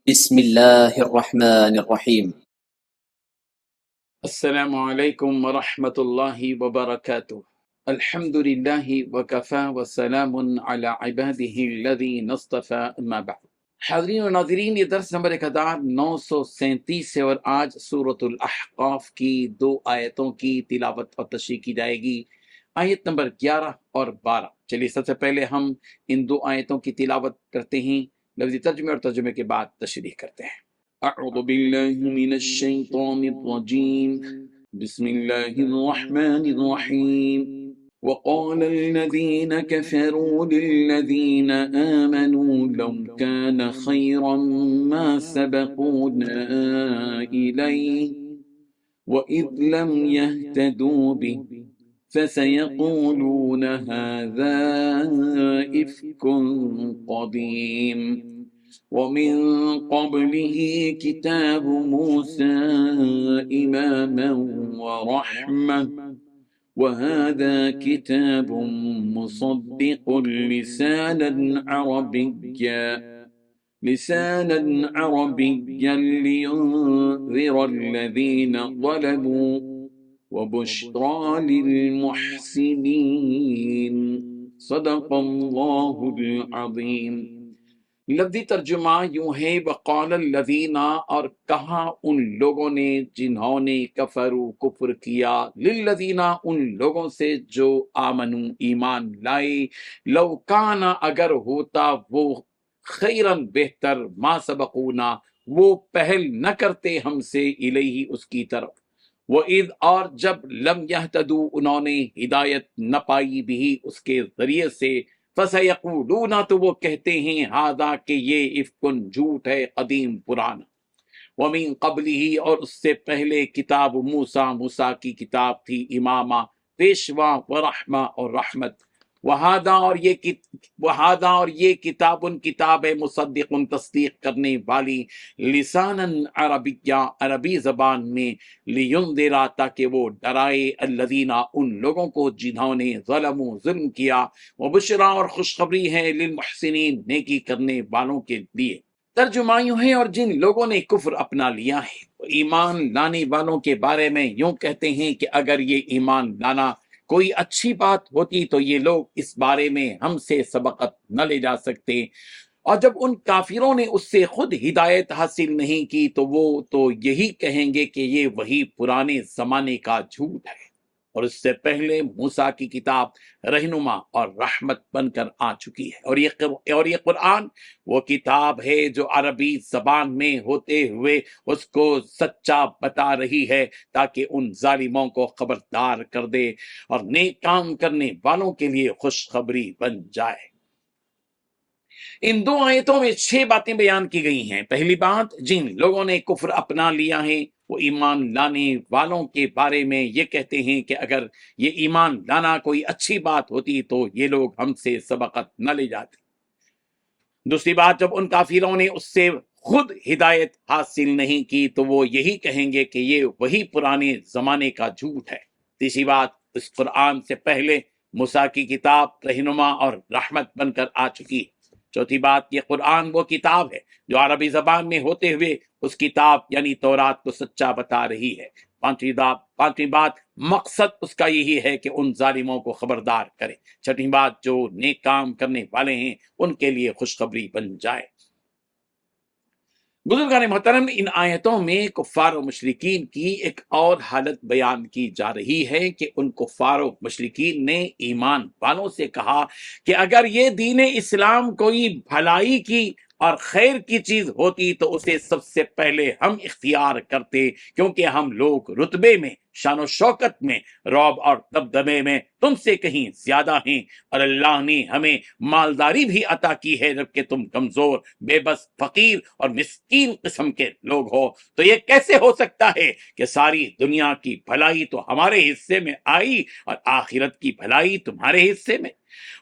بسم الله الرحمن الرحيم. السلام علیکم ورحمۃ اللہ وبرکاتہ۔ الحمد للہ وکفا وسلام علی عباده الذین اصطفى اما بعد۔ حاضرین و ناظرین، یہ درس نمبر 1937 ہے اور آج سورۃ الاحقاف کی 2 آیتوں کی تلاوت اور تشریح کی جائے گی، آیت نمبر 11 اور 12۔ چلیے سب سے پہلے ہم ان 2 آیتوں کی تلاوت کرتے ہیں، لفظی ترجمے اور ترجمے کے بعد تشریح کرتے ہیں۔ اعوذ باللہ من الشیطان الرجیم، بسم اللہ الرحمن الرحیم۔ وقال الذين كفروا للذين آمنوا لو كان خيرا ما سبقونا إليه وإذ لم يهتدوا به فسيقولون هذا إفك قديم ومن قبله كتاب موسى إماما ورحمة وهذا كتاب مصدق لسانا عربيا لينذر الذين ظلموا وبشرى للمحسنين صدق اللہ العظیم۔ لفظی ترجمہ یوں ہے، وقال الذین، اور کہا ان لوگوں نے جنہوں نے کفروا کفر کیا، للذین ان لوگوں سے جو آمنوا ایمان لائے، لو کان اگر ہوتا وہ خیرن بہتر، ما سبقونا وہ پہل نہ کرتے ہم سے الیہ اس کی طرف، وَإِذْ اور جب لم یہتدوا انہوں نے ہدایت نہ پائی بھی اس کے ذریعے سے، فَسَيَقُولُونَ تو وہ کہتے ہیں، ہذا کہ یہ افکن جھوٹ ہے، قدیم پرانا، وَمِن قَبْلِهِ اور اس سے پہلے کتاب موسیٰ موسیٰ کی کتاب تھی، امامہ پیشوا، ورحمہ اور رحمت، وہذا اور یہ کتاب کتاب ہے، مصدق تصدیق کرنے والی، لسانا عربیہ عربی زبان میں، لینذرا تاکہ وہ ڈرائے، الذین ان لوگوں کو جنہوں نے ظلموا ظلم کیا، وبشرا اور خوشخبری ہے، للمحسنین نیکی کرنے والوں کے لیے۔ ترجمہ یوں ہے، اور جن لوگوں نے کفر اپنا لیا ہے وہ ایمان لانے والوں کے بارے میں یوں کہتے ہیں کہ اگر یہ ایمان لانا کوئی اچھی بات ہوتی تو یہ لوگ اس بارے میں ہم سے سبقت نہ لے جا سکتے، اور جب ان کافروں نے اس سے خود ہدایت حاصل نہیں کی تو وہ تو یہی کہیں گے کہ یہ وہی پرانے زمانے کا جھوٹ ہے، اور اس سے پہلے موسیٰ کی کتاب رہنما اور رحمت بن کر آ چکی ہے، اور یہ قرآن وہ کتاب ہے جو عربی زبان میں ہوتے ہوئے اس کو سچا بتا رہی ہے تاکہ ان ظالموں کو خبردار کر دے اور نیک کام کرنے والوں کے لیے خوشخبری بن جائے۔ ان 2 آیتوں میں 6 باتیں بیان کی گئی ہیں۔ پہلی بات، جن لوگوں نے کفر اپنا لیا ہے وہ ایمان لانے والوں کے بارے میں یہ کہتے ہیں کہ اگر یہ ایمان لانا کوئی اچھی بات ہوتی تو یہ لوگ ہم سے سبقت نہ لے جاتے۔ دوسری بات، جب ان کافروں نے اس سے خود ہدایت حاصل نہیں کی تو وہ یہی کہیں گے کہ یہ وہی پرانے زمانے کا جھوٹ ہے۔ تیسری بات، اس قرآن سے پہلے موسیٰ کی کتاب رہنما اور رحمت بن کر آ چکی ہے۔ چوتھی بات، یہ قرآن وہ کتاب ہے جو عربی زبان میں ہوتے ہوئے اس کتاب یعنی تورات کو سچا بتا رہی ہے۔ پانچویں بات، مقصد اس کا یہی ہے کہ ان ظالموں کو خبردار کرے۔ چھٹی بات، جو نیک کام کرنے والے ہیں ان کے لیے خوشخبری بن جائے۔ بزرگان محترم، ان آیتوں میں کفار و مشرکین کی ایک اور حالت بیان کی جا رہی ہے کہ ان کفار و مشرکین نے ایمان والوں سے کہا کہ اگر یہ دین اسلام کوئی بھلائی کی اور خیر کی چیز ہوتی تو اسے سب سے پہلے ہم اختیار کرتے، کیونکہ ہم لوگ رتبے میں، شان و شوکت میں، رعب اور دبدبے میں تم سے کہیں زیادہ ہیں، اور اللہ نے ہمیں مالداری بھی عطا کی ہے جبکہ تم کمزور، بے بس، فقیر اور مسکین قسم کے لوگ ہو، تو یہ کیسے ہو سکتا ہے کہ ساری دنیا کی بھلائی تو ہمارے حصے میں آئی اور آخرت کی بھلائی تمہارے حصے میں؟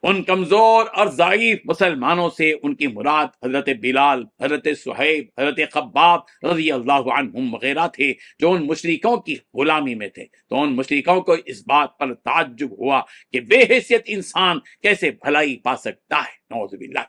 ان کمزور اور ضعیف مسلمانوں سے ان کی مراد حضرت بلال، حضرت صہیب، حضرت خباب رضی اللہ عنہم وغیرہ تھے جو ان مشرکوں کی غلامی میں تھے۔ تو ان مشرکوں کو اس بات پر تعجب ہوا کہ بے حیثیت انسان کیسے بھلائی پا سکتا ہے، نعوذ باللہ،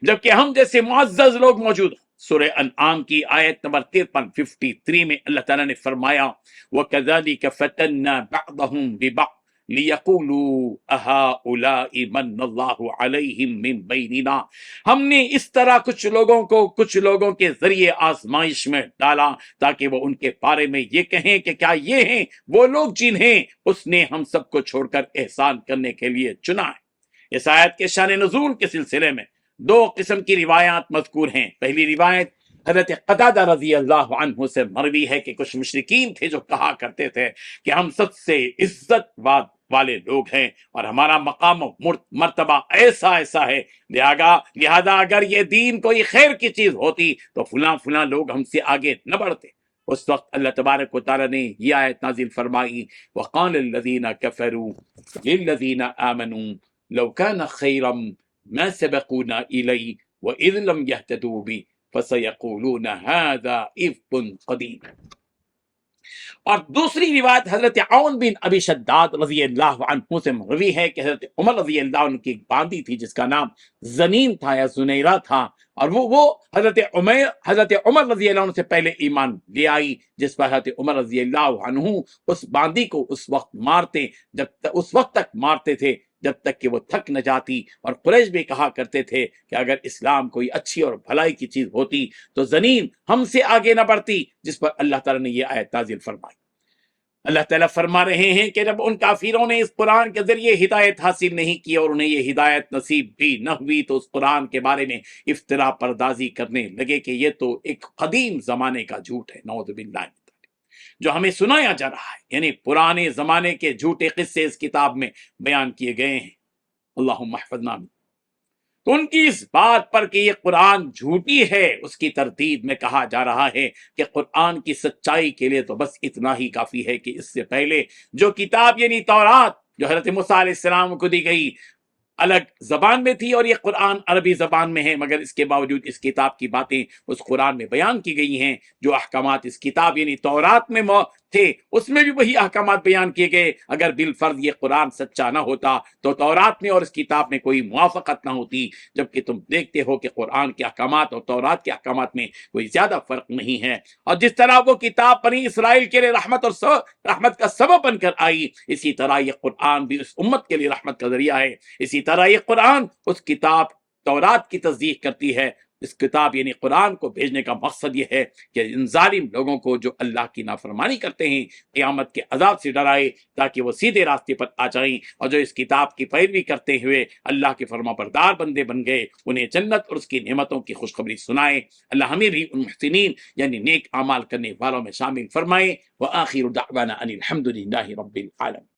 جبکہ ہم جیسے معزز لوگ موجود ہوں۔ سورہ انعام کی آیت نمبر 53 میں اللہ تعالیٰ نے فرمایا وَكَذَلِكَ فَتَنَّا بَعْضَهُمْ بِبَعْضٍ لِيَقُولُوا أَهَٰؤُلَاءِ مَنَّ اللَّهُ عَلَيْهِمْ مِن بَيْنِنَا، ہم نے اس طرح کچھ لوگوں کے ذریعے آزمائش میں ڈالا تاکہ وہ ان کے بارے میں یہ کہیں کہ کیا یہ ہیں وہ لوگ جنہیں اس نے ہم سب کو چھوڑ کر احسان کرنے کے لیے چنا ہے۔ اس آیت کے شان نزول کے سلسلے میں دو قسم کی روایات مذکور ہیں۔ پہلی روایت حضرت قتادہ رضی اللہ عنہ سے مروی ہے کہ کچھ مشرکین تھے جو کہا کرتے تھے کہ ہم سب سے عزت والے لوگ ہیں اور ہمارا مقام و مرتبہ ایسا ہے، لہذا اگر یہ دین کوئی خیر کی چیز ہوتی تو فلاں لوگ ہم سے آگے نہ بڑھتے۔ اس وقت اللہ تبارک و تعالیٰ نے یہ آیت نازل فرمائی وقال الذین کفروا للذین آمنوا لو کان خیرا ما سبقونا الیہ واذ لم یہتدوا بہ فسیقولون ھذا افک قدیم۔ اور دوسری روایت حضرت عون بن ابی شداد رضی اللہ عنہ سے مروی ہے کہ حضرت عمر رضی اللہ عنہ کی ایک باندی تھی جس کا نام زنین تھا یا زنیرہ تھا، اور وہ حضرت عمر رضی اللہ عنہ سے پہلے ایمان لے آئی، جس پر حضرت عمر رضی اللہ عنہ اس باندی کو اس وقت تک مارتے تھے جب تک کہ وہ تھک نہ جاتی، اور قریش بھی کہا کرتے تھے کہ اگر اسلام کوئی اچھی اور بھلائی کی چیز ہوتی تو زنین ہم سے آگے نہ بڑھتی، جس پر اللہ تعالیٰ نے یہ آیت نازل فرمائی۔ اللہ تعالیٰ فرما رہے ہیں کہ جب ان کافروں نے اس قرآن کے ذریعے ہدایت حاصل نہیں کی اور انہیں یہ ہدایت نصیب بھی نہ ہوئی تو اس قرآن کے بارے میں افترا پردازی کرنے لگے کہ یہ تو ایک قدیم زمانے کا جھوٹ ہے، نعوذ باللہ، جو ہمیں سنایا جا رہا ہے، یعنی پرانے زمانے کے جھوٹے قصے اس کتاب میں بیان کیے گئے ہیں۔ اللہم احفظنا۔ تو ان کی اس بات پر کہ یہ قرآن جھوٹی ہے اس کی تردید میں کہا جا رہا ہے کہ قرآن کی سچائی کے لیے تو بس اتنا ہی کافی ہے کہ اس سے پہلے جو کتاب یعنی تورات جو حضرت موسیٰ علیہ السلام کو دی گئی الگ زبان میں تھی، اور یہ قرآن عربی زبان میں ہے، مگر اس کے باوجود اس کتاب کی باتیں اس قرآن میں بیان کی گئی ہیں۔ جو احکامات اس کتاب یعنی تورات میں تھے اس میں بھی وہی احکامات بیان کیے گئے۔ اگر بالفرض یہ قرآن سچا نہ ہوتا تو تورات میں اور اس کتاب میں کوئی موافقت نہ ہوتی، جبکہ تم دیکھتے ہو کہ قرآن کے احکامات اور تورات کے احکامات میں کوئی زیادہ فرق نہیں ہے۔ اور جس طرح وہ کتاب بنی اسرائیل کے لیے رحمت کا سبب بن کر آئی، اسی طرح یہ قرآن بھی اس امت کے لیے رحمت کا ذریعہ ہے۔ اسی طرح یہ قرآن اس کتاب تورات کی تصدیق کرتی ہے۔ اس کتاب یعنی قرآن کو بھیجنے کا مقصد یہ ہے کہ ان ظالم لوگوں کو جو اللہ کی نافرمانی کرتے ہیں قیامت کے عذاب سے ڈرائے تاکہ وہ سیدھے راستے پر آ جائیں، اور جو اس کتاب کی پیروی کرتے ہوئے اللہ کے فرما بردار بندے بن گئے انہیں جنت اور اس کی نعمتوں کی خوشخبری سنائے۔ اللہ ہمیں بھی ان محسنین یعنی نیک اعمال کرنے والوں میں شامل فرمائے۔ وآخر دعوانا ان الحمد للہ رب العالمین۔